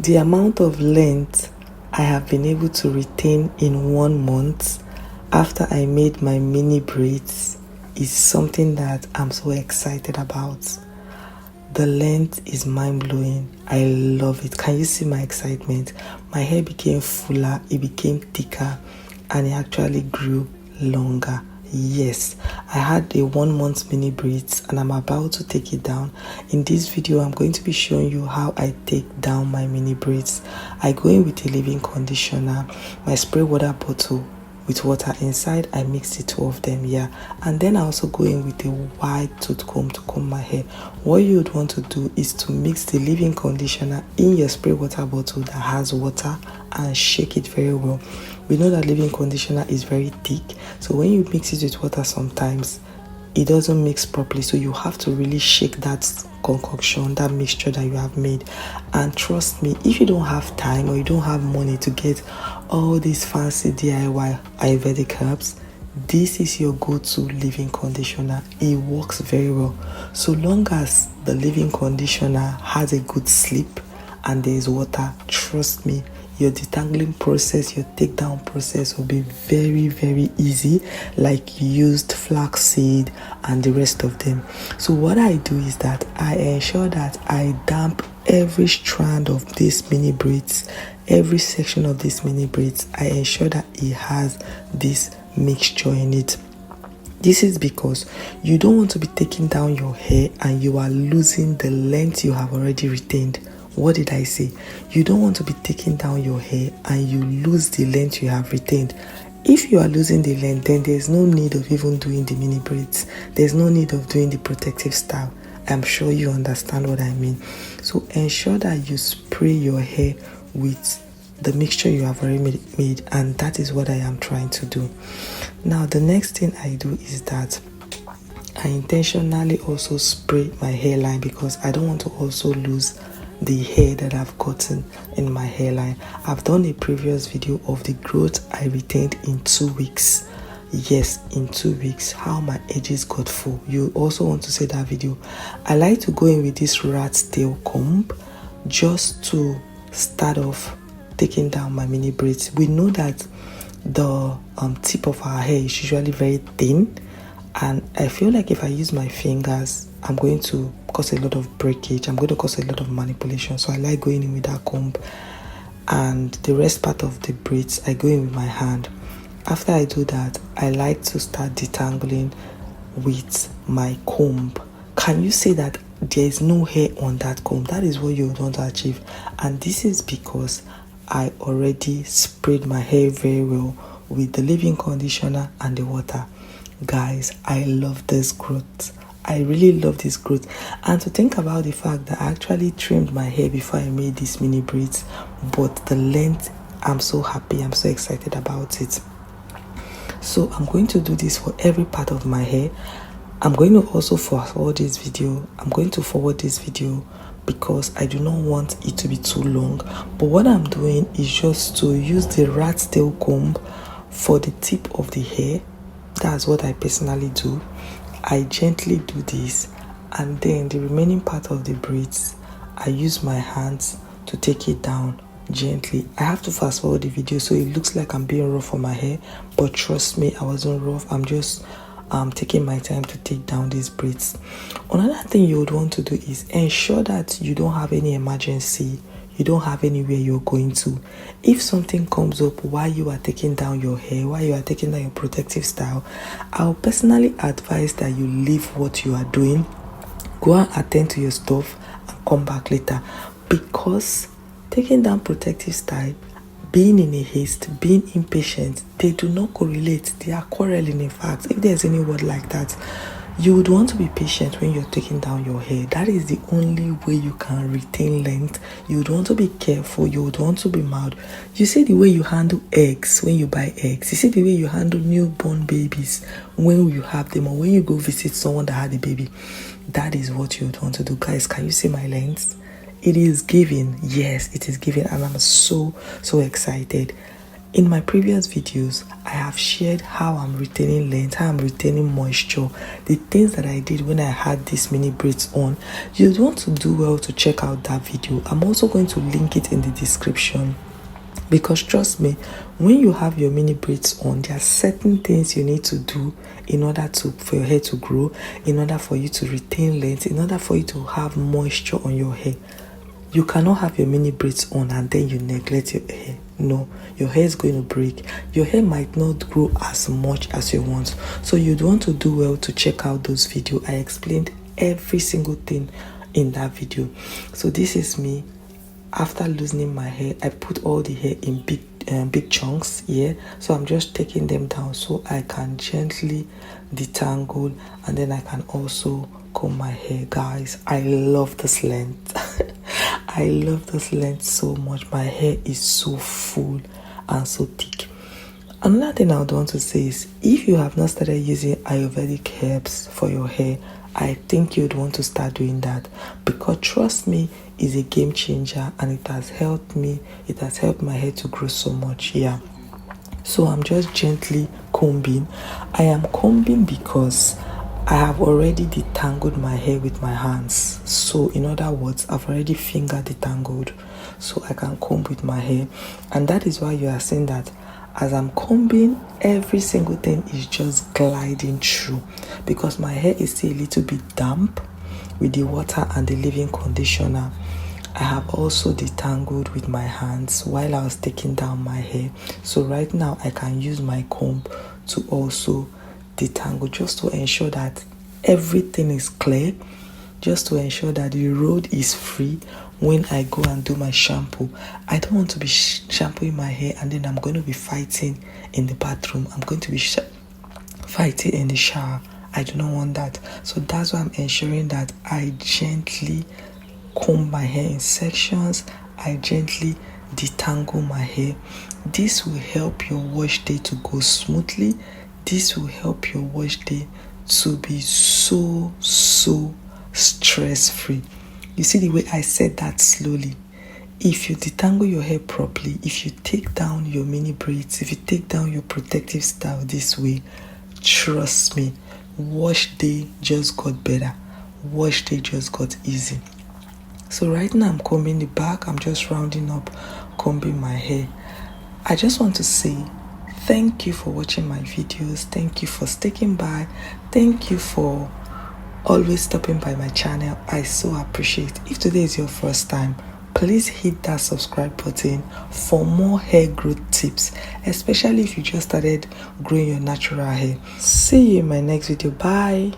The amount of length I have been able to retain in 1 month after I made my mini braids is something that I'm so excited about. The length is mind-blowing. I love it. Can you see my excitement? My hair became fuller, it became thicker, and it actually grew longer. Yes, I had a 1 month mini braids and I'm about to take it down. In this video, I'm going to be showing you how I take down my mini braids. I go in with a leave-in conditioner, my spray water bottle with water inside. I mix the two of them, yeah, and then I also go in with a wide tooth comb to comb my hair. What you would want to do is to mix the leave-in conditioner in your spray water bottle that has water and shake it very well. We know that leave-in conditioner is very thick, so when you mix it with water sometimes it doesn't mix properly, so you have to really shake that concoction, that mixture that you have made. And trust me, if you don't have time or you don't have money to get all these fancy DIY Ayurvedic herbs, this is your go-to leave-in conditioner. It works very well so long as the leave-in conditioner has a good sleep and there is water. Trust me, your detangling process, your takedown process will be very, very easy, like you used flaxseed and the rest of them. So what I do is that I ensure that I damp every strand of these mini braids, every section of these mini braids. I ensure that it has this mixture in it. This is because you don't want to be taking down your hair and you are losing the length you have already retained. What did I say? You don't want to be taking down your hair and you lose the length you have retained. If you are losing the length, then there's no need of even doing the mini braids. There's no need of doing the protective style. I'm sure you understand what I mean. So ensure that you spray your hair with the mixture you have already made, and that is what I am trying to do. Now the next thing I do is that I intentionally also spray my hairline because I don't want to also lose the hair that I've gotten in my hairline. I've done a previous video of the growth I retained in 2 weeks. Yes, in 2 weeks, how my edges got full. You also want to see that video. I like to go in with this rat's tail comb just to start off taking down my mini braids. We know that the tip of our hair is usually very thin, and I feel like if I use my fingers, I'm going to cause a lot of breakage. I'm going to cause a lot of manipulation. So I like going in with that comb, and the rest part of the braids I go in with my hand. After I do that, I like to start detangling with my comb. Can you say that there is no hair on that comb? That is what you want to achieve, and this is because I already sprayed my hair very well with the leave-in conditioner and the water. Guys, I love this growth. I really love this growth. And to think about the fact that I actually trimmed my hair before I made these mini braids, but the length, I'm so happy, I'm so excited about it. So I'm going to do this for every part of my hair. I'm going to also forward this video. I'm going to forward this video because I do not want it to be too long. But what I'm doing is just to use the rat's tail comb for the tip of the hair. That's what I personally do. I gently do this, and then the remaining part of the braids, I use my hands to take it down gently. I have to fast forward the video so it looks like I'm being rough on my hair, but trust me, I wasn't rough. I'm just taking my time to take down these braids. Another thing you would want to do is ensure that you don't have any emergency. You don't have anywhere you're going to. If something comes up while you are taking down your hair, while you are taking down your protective style, I'll personally advise that you leave what you are doing, go and attend to your stuff and come back later, because taking down protective style, being in a haste, being impatient, they do not correlate. They are quarreling. In fact, if there's any word like that, you would want to be patient when you're taking down your hair. That is the only way you can retain length. You would want to be careful. You would want to be mild. You see the way you handle eggs when you buy eggs. You see the way you handle newborn babies when you have them, or when you go visit someone that had a baby. That is what you would want to do. Guys, can you see my length? It is giving. Yes, it is giving, and I'm so excited. In my previous videos, I have shared how I'm retaining length, how I'm retaining moisture, the things that I did when I had these mini braids on. You'd want to do well to check out that video. I'm also going to link it in the description. Because trust me, when you have your mini braids on, there are certain things you need to do in order for your hair to grow, in order for you to retain length, in order for you to have moisture on your hair. You cannot have your mini braids on and then you neglect your hair. No, your hair is going to break. Your hair might not grow as much as you want. So you'd want to do well to check out those videos. I explained every single thing in that video. So this is me. After loosening my hair, I put all the hair in big chunks here. So I'm just taking them down so I can gently detangle, and then I can also comb my hair. Guys, I love this length. I love this length so much. My hair is so full and so thick. Another thing I would want to say is, if you have not started using Ayurvedic herbs for your hair, I think you'd want to start doing that, because trust me, it's a game changer and it has helped me. It has helped my hair to grow so much. Yeah. So I'm just gently combing. I am combing because I have already detangled my hair with my hands. So in other words, I've already finger detangled, so I can comb with my hair. And that is why you are seeing that as I'm combing, every single thing is just gliding through, because my hair is still a little bit damp with the water and the leave-in conditioner. I have also detangled with my hands while I was taking down my hair. So right now I can use my comb to also detangle, just to ensure that everything is clear, just to ensure that the road is free when I go and do my shampoo. I don't want to be shampooing my hair and then I'm going to be fighting in the bathroom. I'm going to be fighting in the shower. I do not want that. So that's why I'm ensuring that I gently comb my hair in sections. I gently detangle my hair. This will help your wash day to go smoothly. This will help your wash day to be so stress-free. You see the way I said that slowly? If you detangle your hair properly, if you take down your mini braids, if you take down your protective style this way, trust me, wash day just got better. Wash day just got easy. So right now I'm combing the back. I'm just rounding up, combing my hair. I just want to say thank you for watching my videos. Thank you for sticking by. Thank you for always stopping by my channel. I so appreciate it. If today is your first time, please hit that subscribe button for more hair growth tips, especially if you just started growing your natural hair. See you in my next video. Bye.